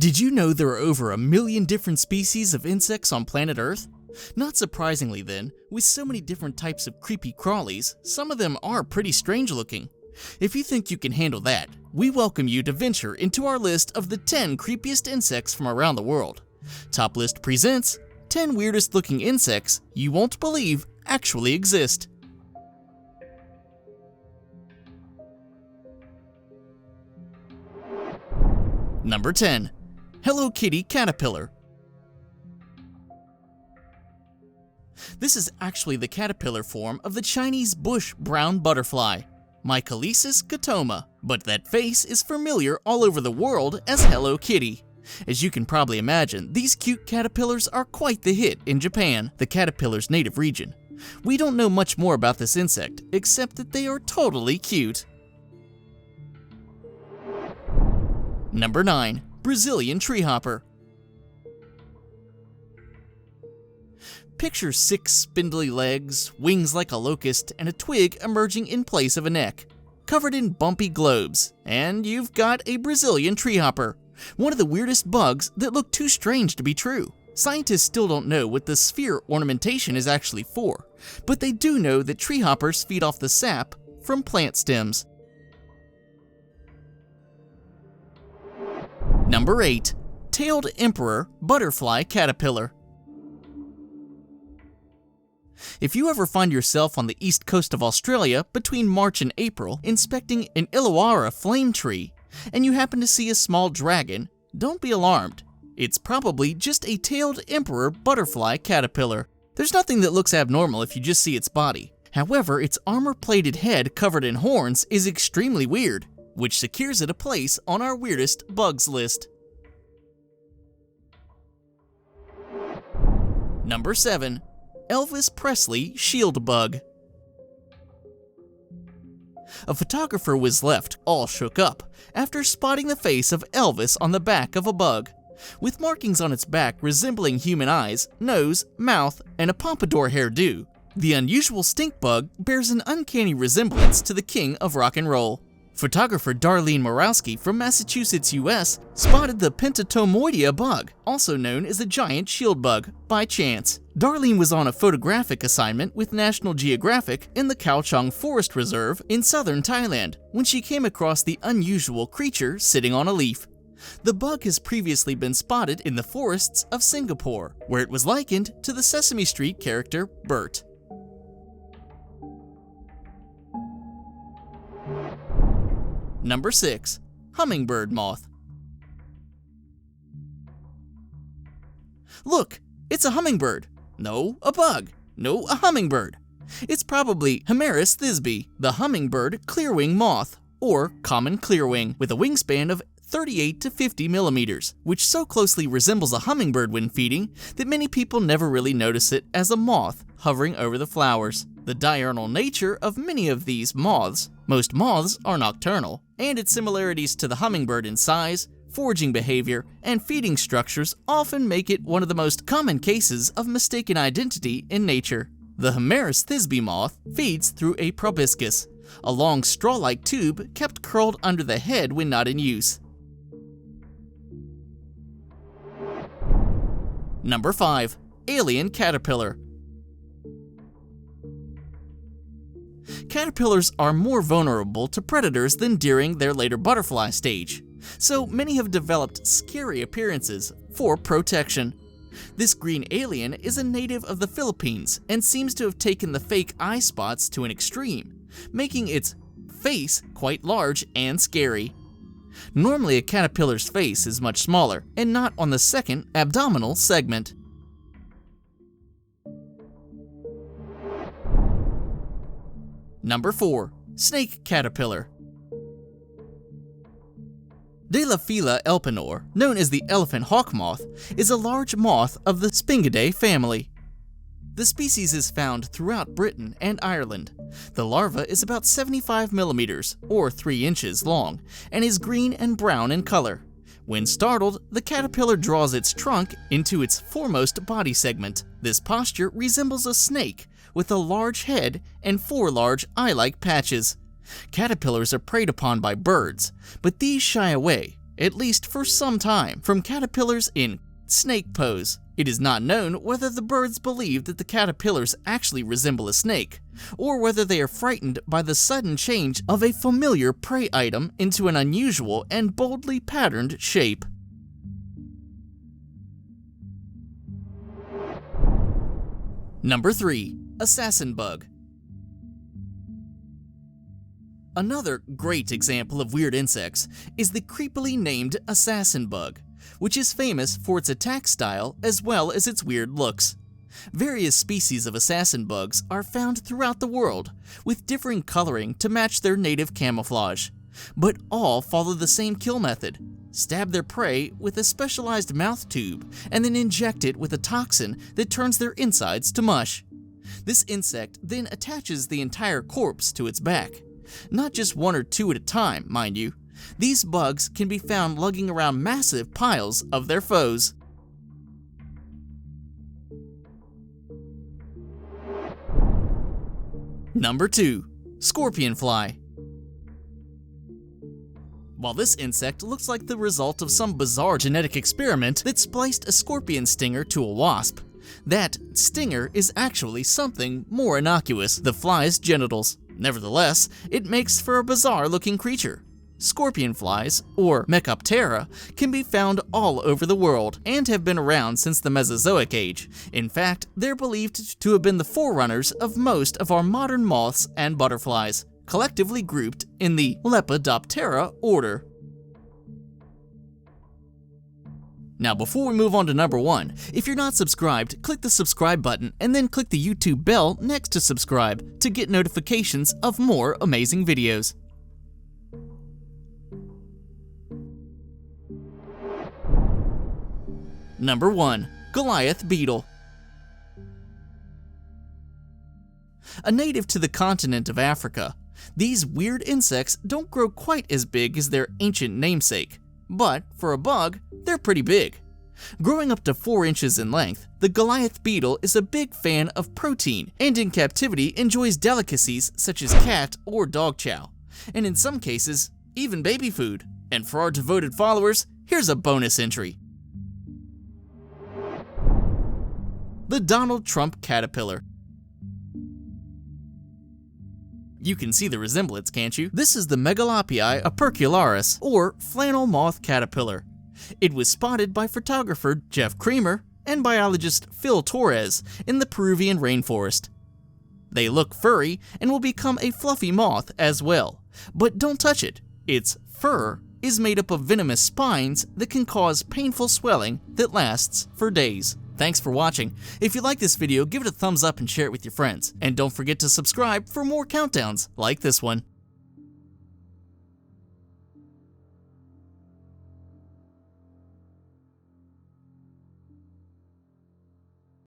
Did you know there are over 1 million different species of insects on planet Earth? Not surprisingly then, with so many different types of creepy crawlies, some of them are pretty strange looking. If you think you can handle that, we welcome you to venture into our list of the 10 creepiest insects from around the world. Top List presents 10 weirdest looking insects you won't believe actually exist. Number 10. Hello Kitty Caterpillar. This is actually the caterpillar form of the Chinese bush brown butterfly, Mycalesis catoma, but that face is familiar all over the world as Hello Kitty. As you can probably imagine, these cute caterpillars are quite the hit in Japan, the caterpillar's native region. We don't know much more about this insect, except that they are totally cute. Number 9. Brazilian treehopper. Picture 6 spindly legs, wings like a locust, and a twig emerging in place of a neck, covered in bumpy globes, and you've got a Brazilian treehopper, one of the weirdest bugs that look too strange to be true. Scientists still don't know what the sphere ornamentation is actually for, but they do know that treehoppers feed off the sap from plant stems. Number 8. Tailed emperor butterfly caterpillar. If you ever find yourself on the east coast of Australia between March and April inspecting an Illawarra flame tree, and you happen to see a small dragon, don't be alarmed. It's probably just a tailed emperor butterfly caterpillar. There's nothing that looks abnormal if you just see its body. However, its armor-plated head covered in horns is extremely weird, which secures it a place on our weirdest bugs list. Number 7. Elvis Presley shield bug. A photographer was left all shook up after spotting the face of Elvis on the back of a bug, with markings on its back resembling human eyes, nose, mouth, and a pompadour hairdo. The unusual stink bug bears an uncanny resemblance to the king of rock and roll. Photographer Darlene Morawski from Massachusetts, US, spotted the pentatomoidea bug, also known as the giant shield bug, by chance. Darlene was on a photographic assignment with National Geographic in the Khao Chang Forest Reserve in southern Thailand when she came across the unusual creature sitting on a leaf. The bug has previously been spotted in the forests of Singapore, where it was likened to the Sesame Street character Bert. Number 6. Hummingbird moth. Look, it's a hummingbird. No, a bug. No, a hummingbird. It's probably Hemmeris thisbe, the hummingbird clearwing moth, or common clearwing, with a wingspan of 38 to 50 millimeters, which so closely resembles a hummingbird when feeding that many people never really notice it as a moth hovering over the flowers. The diurnal nature of many of these moths, most moths are nocturnal, and its similarities to the hummingbird in size, foraging behavior, and feeding structures often make it one of the most common cases of mistaken identity in nature. The Hemmeris thisbe moth feeds through a proboscis, a long straw-like tube kept curled under the head when not in use. Number 5. Alien caterpillar. Caterpillars are more vulnerable to predators than during their later butterfly stage, so many have developed scary appearances for protection. This green alien is a native of the Philippines and seems to have taken the fake eye spots to an extreme, making its face quite large and scary. Normally, a caterpillar's face is much smaller and not on the second abdominal segment. Number 4. Snake caterpillar. Delaphila elpenor, known as the elephant hawk moth, is a large moth of the Spingidae family. The species is found throughout Britain and Ireland. The larva is about 75 millimeters, or 3 inches, long, and is green and brown in color. When startled, the caterpillar draws its trunk into its foremost body segment. This posture resembles a snake, with a large head and 4 large eye-like patches. Caterpillars are preyed upon by birds, but these shy away, at least for some time, from caterpillars in snake pose. It is not known whether the birds believe that the caterpillars actually resemble a snake, or whether they are frightened by the sudden change of a familiar prey item into an unusual and boldly patterned shape. Number 3. Assassin bug. Another great example of weird insects is the creepily named assassin bug, which is famous for its attack style as well as its weird looks. Various species of assassin bugs are found throughout the world, with differing coloring to match their native camouflage, but all follow the same kill method: stab their prey with a specialized mouth tube and then inject it with a toxin that turns their insides to mush. This insect then attaches the entire corpse to its back. Not just one or two at a time, mind you. These bugs can be found lugging around massive piles of their foes. Number 2. Scorpion fly. While this insect looks like the result of some bizarre genetic experiment that spliced a scorpion stinger to a wasp, that stinger is actually something more innocuous: the fly's genitals. Nevertheless, it makes for a bizarre-looking creature. Scorpion flies, or Mecoptera, can be found all over the world and have been around since the Mesozoic age. In fact, they're believed to have been the forerunners of most of our modern moths and butterflies, collectively grouped in the Lepidoptera order. Now, before we move on to number 1, if you're not subscribed, click the subscribe button and then click the YouTube bell next to subscribe to get notifications of more amazing videos. Number 1. Goliath beetle. A native to the continent of Africa, these weird insects don't grow quite as big as their ancient namesake, but for a bug, they're pretty big. Growing up to 4 inches in length, the Goliath beetle is a big fan of protein and in captivity enjoys delicacies such as cat or dog chow, and in some cases, even baby food. And for our devoted followers, here's a bonus entry. The Donald Trump caterpillar. You can see the resemblance, can't you? This is the Megalopii opercularis, or flannel moth caterpillar. It was spotted by photographer Jeff Creamer and biologist Phil Torres in the Peruvian rainforest. They look furry and will become a fluffy moth as well, but don't touch it. Its fur is made up of venomous spines that can cause painful swelling that lasts for days. Thanks for watching. If you like this video, give it a thumbs up and share it with your friends. And don't forget to subscribe for more countdowns like this one.